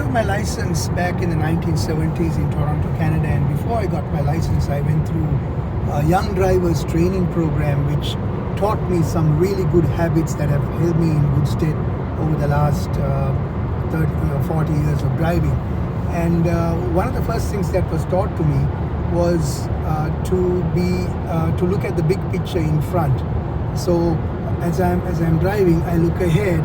got my license back in the 1970s in Toronto, Canada, and before I got my license, I went through a young drivers training program which taught me some really good habits that have held me in good stead over the last 30 or 40 years of driving. And one of the first things that was taught to me was to look at the big picture in front. So as I'm driving, I look ahead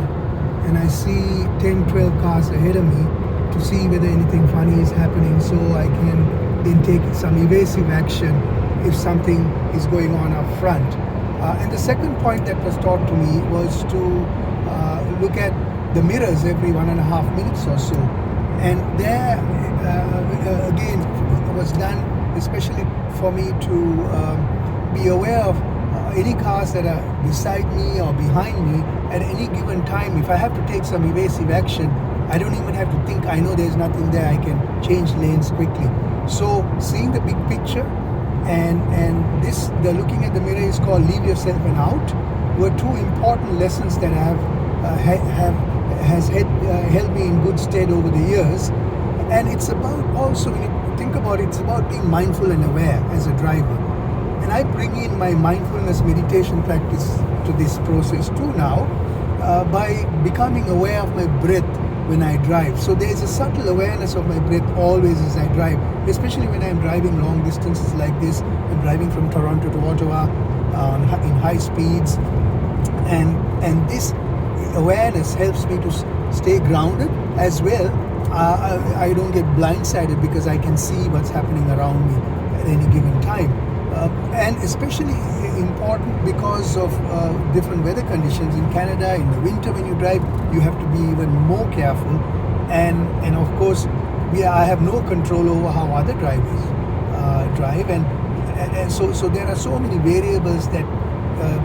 and I see 10, 12 cars ahead of me to see whether anything funny is happening, so I can then take some evasive action if something is going on up front. And the second point that was taught to me was to look at the mirrors every 1.5 minutes or so. And there, again, it was done especially for me to be aware of any cars that are beside me or behind me at any given time. If I have to take some evasive action, I don't even have to think. I know there's nothing there. I can change lanes quickly. So seeing the big picture and the looking at the mirror is called leave yourself an out, were two important lessons that has held me in good stead over the years. And it's about also, when you think about it, it's about being mindful and aware as a driver. And I bring in my mindfulness meditation practice to this process too now, by becoming aware of my breath when I drive. So there's a subtle awareness of my breath always as I drive, especially when I'm driving long distances like this. I'm driving from Toronto to Ottawa in high speeds, and this awareness helps me to stay grounded as well. I don't get blindsided because I can see what's happening around me at any given time. And especially important because of different weather conditions in Canada. In the winter, when you drive, you have to be even more careful. And of course, I have no control over how other drivers drive. And so there are so many variables that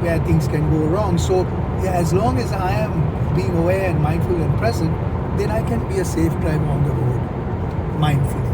where things can go wrong. So as long as I am being aware and mindful and present, then I can be a safe driver on the road, mindfully.